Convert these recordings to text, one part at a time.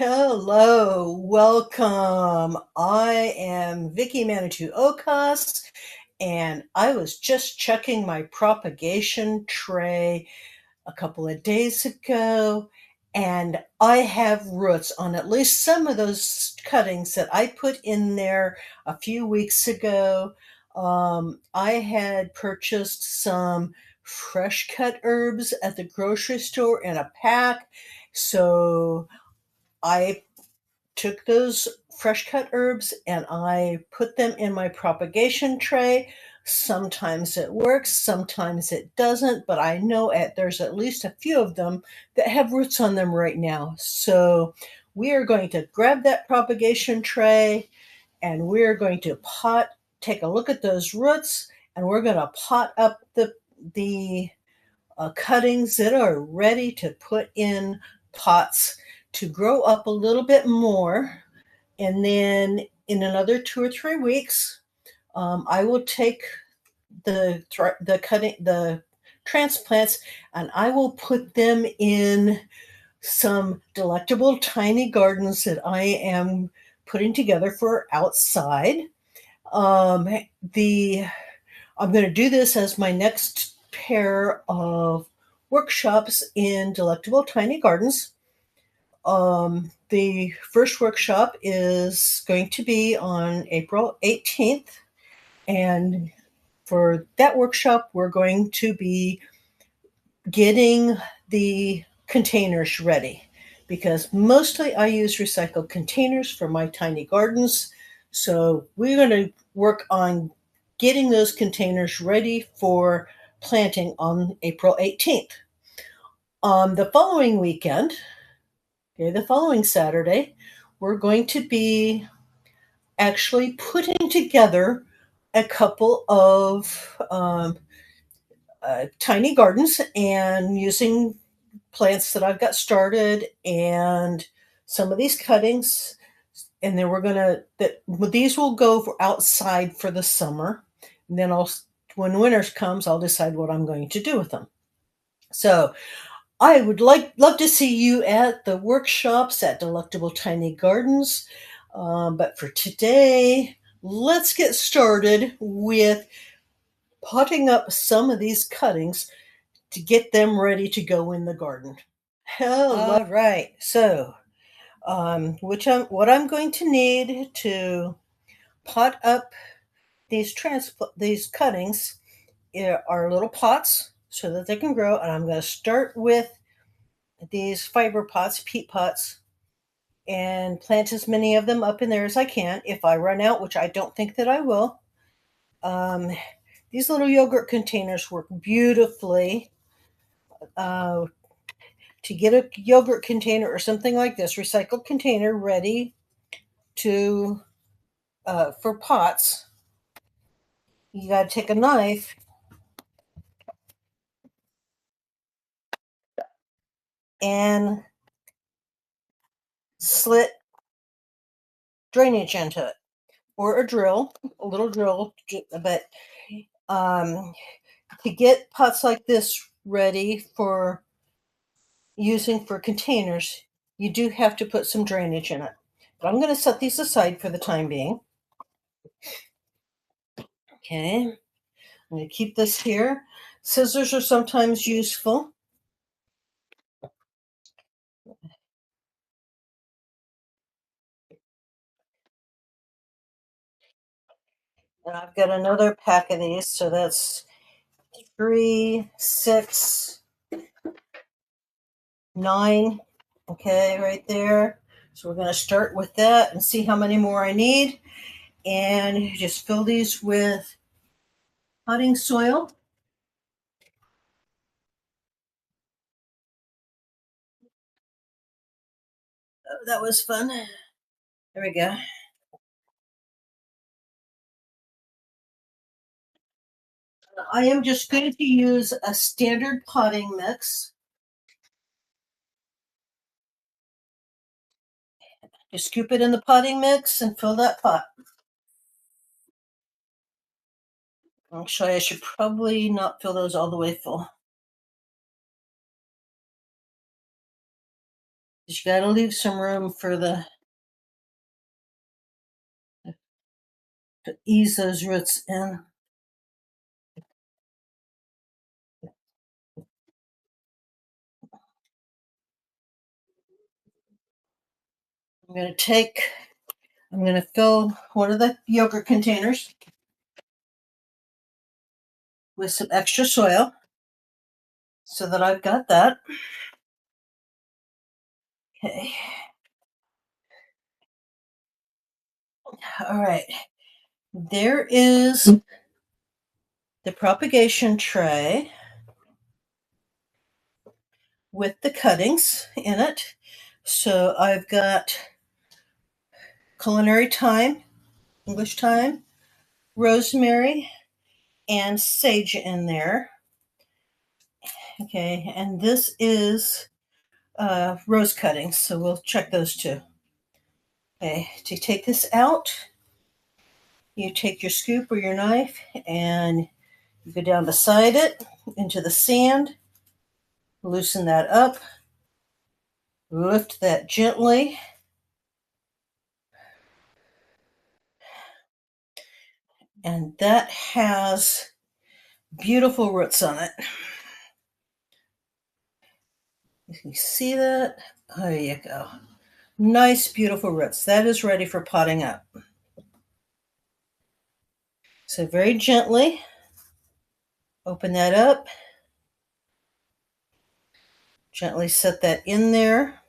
Hello, welcome. I am Vicky Manitou Okas, and I was just checking my propagation tray a couple of days ago, and I have roots on at least some of those cuttings that I put in there a few weeks ago. I had purchased some fresh cut herbs at the grocery store in a pack. So I took those fresh cut herbs and I put them in my propagation tray. Sometimes it works, sometimes it doesn't, but I know there's at least a few of them that have roots on them right now. So we are going to grab that propagation tray and we're going to take a look at those roots, and we're going to pot up the cuttings that are ready to put in pots to grow up a little bit more. And then in another 2 or 3 weeks, I will take the transplants, and I will put them in some delectable tiny gardens that I am putting together for outside. Um, the I'm going to do this as my next pair of workshops in Delectable Tiny Gardens. The first workshop is going to be on April 18th. And for that workshop, we're going to be getting the containers ready because mostly I use recycled containers for my tiny gardens. So we're going to work on getting those containers ready for planting on April 18th. The following weekend, the following Saturday, we're going to be actually putting together a couple of tiny gardens and using plants that I've got started and some of these cuttings. And then these will go outside for the summer. And then when winter comes, I'll decide what I'm going to do with them. So I would love to see you at the workshops at Delectable Tiny Gardens. But for today, let's get started with potting up some of these cuttings to get them ready to go in the garden. All right, so what I'm going to need to pot up these cuttings are little pots so that they can grow, and I'm going to start with these fiber pots, peat pots, and plant as many of them up in there as I can. If I run out, which I don't think that I will, these little yogurt containers work beautifully. To get a yogurt container or something like this, recycled container ready to for pots, you got to take a knife and slit drainage into it, or a little drill. But to get pots like this ready for using for containers, you do have to put some drainage in it. But I'm going to set these aside for the time being. Okay, I'm going to keep this here. Scissors are sometimes useful. And I've got another pack of these, so that's 3, 6, 9. Okay, right there. So we're going to start with that and see how many more I need. And just fill these with potting soil. Oh, that was fun. There we go. I am just going to use a standard potting mix. Just scoop it in the potting mix and fill that pot. Actually, I should probably not fill those all the way full. You gotta leave some room for to ease those roots in. I'm gonna take, I'm gonna fill one of the yogurt containers with some extra soil so that I've got that. Okay. All right. There is the propagation tray with the cuttings in it. So I've got culinary thyme, English thyme, rosemary, and sage in there. Okay, and this is rose cuttings, so we'll check those too. Okay, to take this out, you take your scoop or your knife and you go down beside it into the sand, loosen that up, lift that gently, and that has beautiful roots on it. You see that? There you go. Nice, beautiful roots. That is ready for potting up. So very gently open that up, gently set that in there,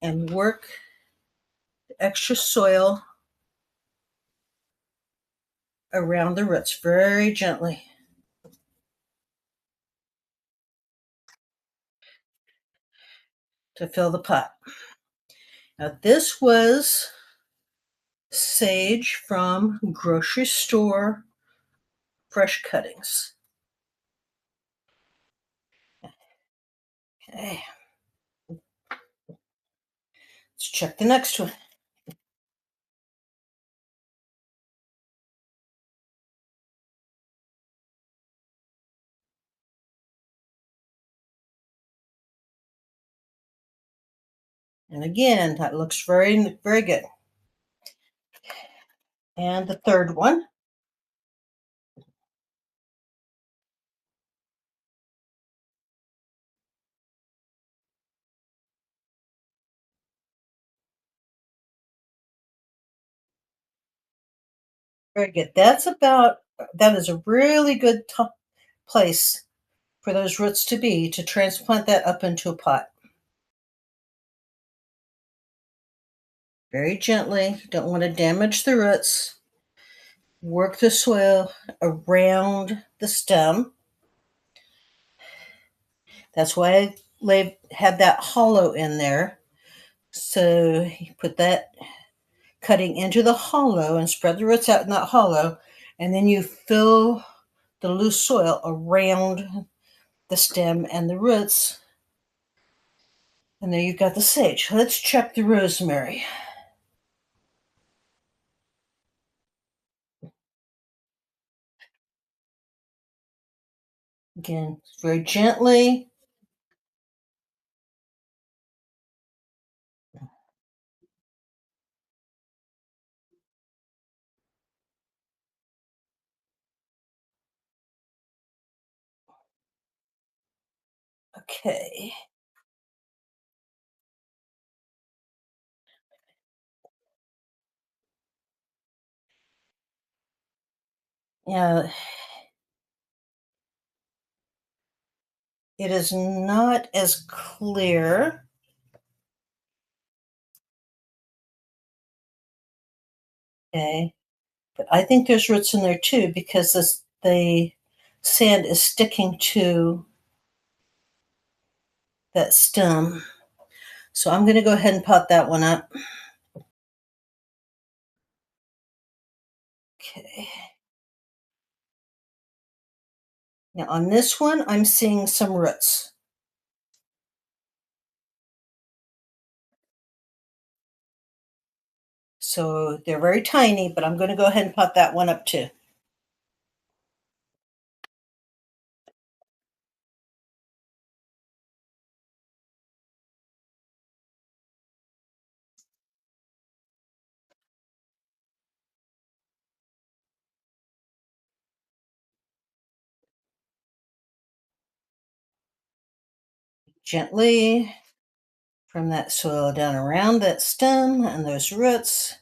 and work the extra soil around the roots very gently. To fill the pot. Now, this was sage from grocery store fresh cuttings. Okay, let's check the next one. And again, that looks very, very good. And the third one. Very good. That is a really good place for those roots to be to transplant that up into a pot. Very gently. Don't want to damage the roots. Work the soil around the stem. That's why I had that hollow in there. So you put that cutting into the hollow and spread the roots out in that hollow, and then you fill the loose soil around the stem and the roots. And there you've got the sage. Let's check the rosemary. Again, very gently. Okay. Yeah, it is not as clear. Okay. But I think there's roots in there too because the sand is sticking to that stem. So I'm going to go ahead and pot that one up. Okay. Now on this one, I'm seeing some roots. So they're very tiny, but I'm going to go ahead and pot that one up too. gently from that soil down around that stem and those roots.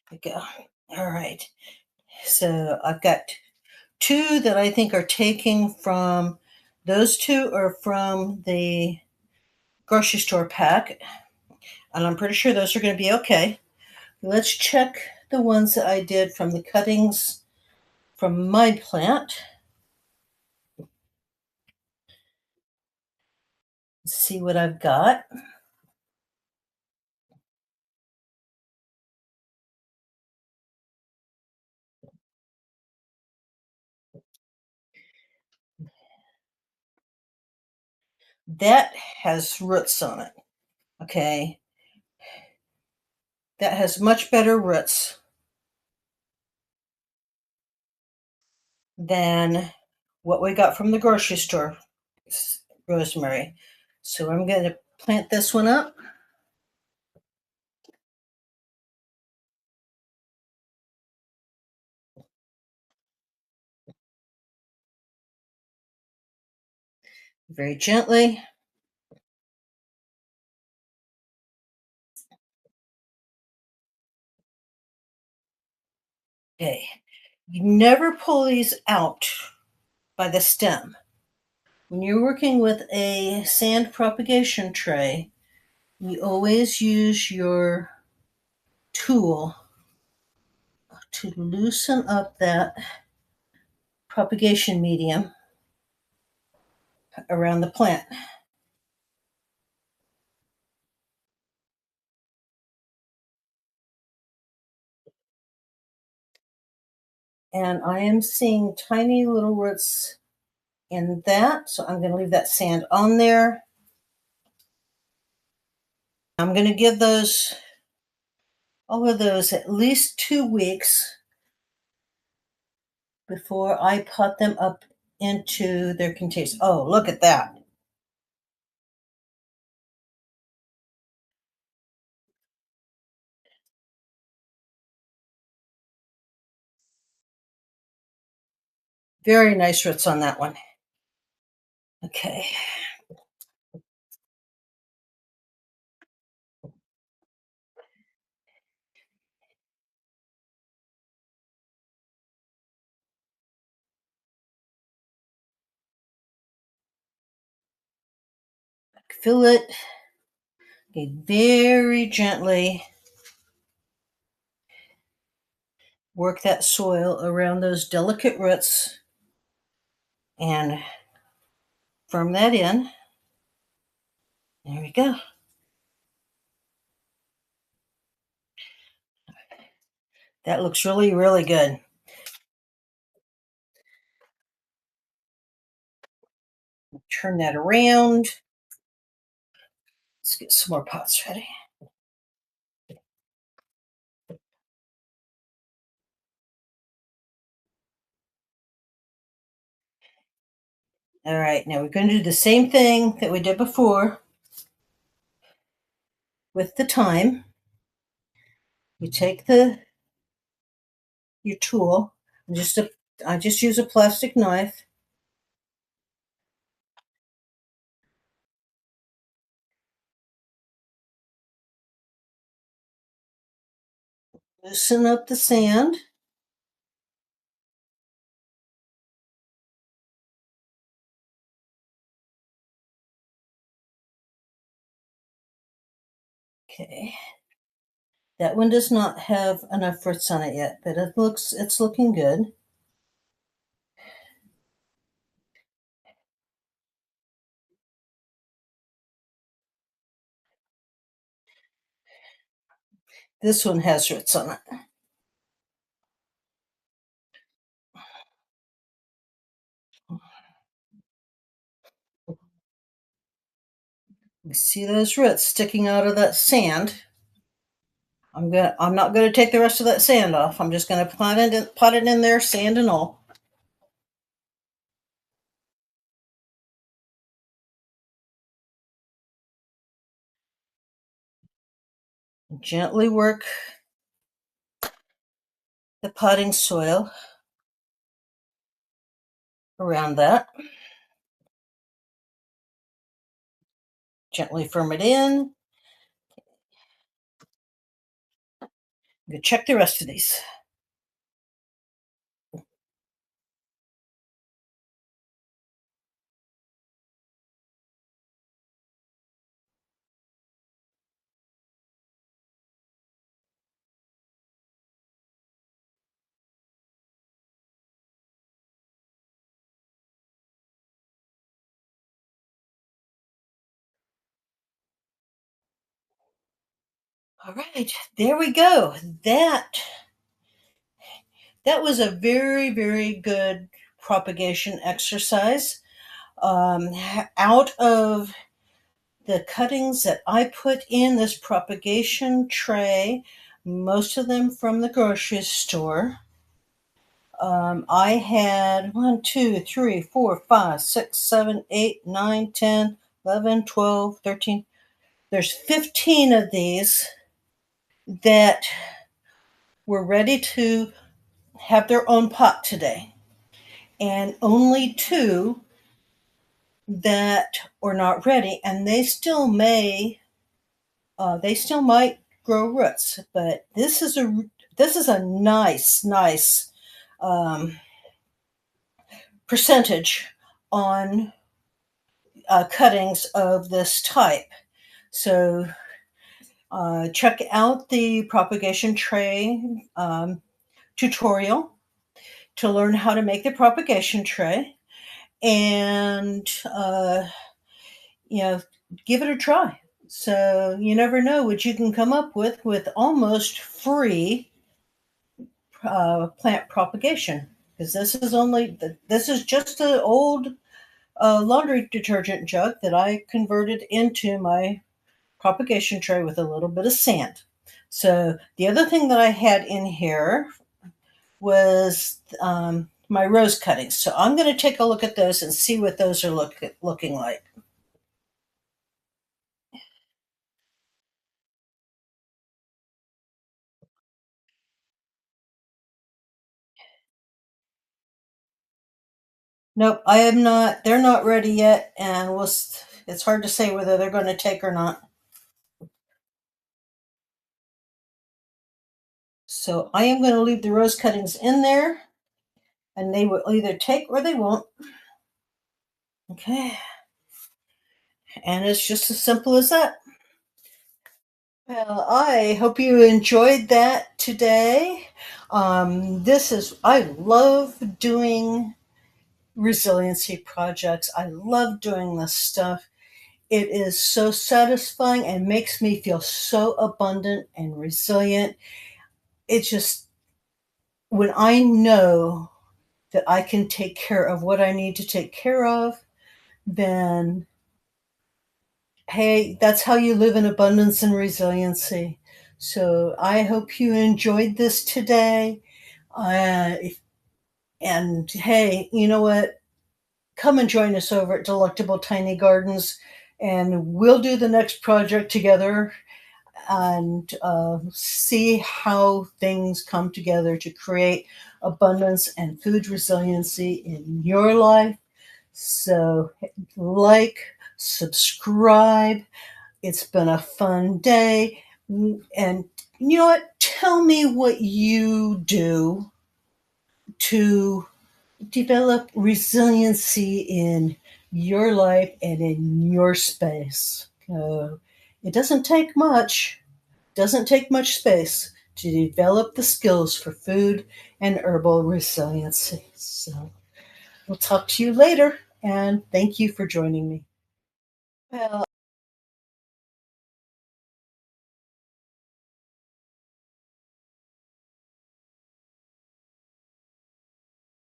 There we go. All right. So I've got two that I think are taking from, those two are from the grocery store pack, and I'm pretty sure those are going to be okay. Let's check the ones that I did from the cuttings from my plant. See what I've got. That has roots on it. Okay. That has much better roots than what we got from the grocery store rosemary. So I'm going to plant this one up. Very gently. Okay. You never pull these out by the stem. When you're working with a sand propagation tray, you always use your tool to loosen up that propagation medium around the plant. And I am seeing tiny little roots in that, so I'm going to leave that sand on there. I'm going to give those, all of those, at least 2 weeks before I pot them up into their containers. Oh, look at that. Very nice roots on that one. Okay. Fill it. Okay, very gently work that soil around those delicate roots and firm that in. There we go. That looks really, really good. Turn that around. Let's get some more pots ready. All right, now we're going to do the same thing that we did before with the thyme. You take your tool, and I just use a plastic knife. Loosen up the sand. Okay. That one does not have enough roots on it yet, but it's looking good. This one has roots on it. You see those roots sticking out of that sand. I'm not gonna take the rest of that sand off. I'm just gonna pot it in there, sand and all. Gently work the potting soil around that. Gently firm it in. You check the rest of these. All right, there we go. That was a very, very good propagation exercise. Out of the cuttings that I put in this propagation tray, most of them from the grocery store, I had 1, 2, 3, 4, 5, 6, 7, 8, 9, 10, 11, 12, 13. There's 15 of these that were ready to have their own pot today, and only two that are not ready, and they still might grow roots. But this is a nice um, percentage on cuttings of this type. So check out the propagation tray tutorial to learn how to make the propagation tray, and you know, give it a try. So you never know what you can come up with almost free plant propagation, because this is just an old laundry detergent jug that I converted into my propagation tray with a little bit of sand. So the other thing that I had in here was my rose cuttings. So I'm going to take a look at those and see what those are looking like. Nope, I am not. They're not ready yet, and it's hard to say whether they're going to take or not. So I am going to leave the rose cuttings in there, and they will either take or they won't. Okay, and it's just as simple as that. Well, I hope you enjoyed that today. I love doing resiliency projects. I love doing this stuff. It is so satisfying and makes me feel so abundant and resilient. It's just when I know that I can take care of what I need to take care of, then hey, that's how you live in abundance and resiliency. So I hope you enjoyed this today. Uh, and hey, you know what? Come and join us over at Delectable Tiny Gardens, and we'll do the next project together and see how things come together to create abundance and food resiliency in your life. So, like, subscribe. It's been a fun day. And you know what? Tell me what you do to develop resiliency in your life and in your space. It doesn't take much space to develop the skills for food and herbal resiliency. So we'll talk to you later, and thank you for joining me. Well,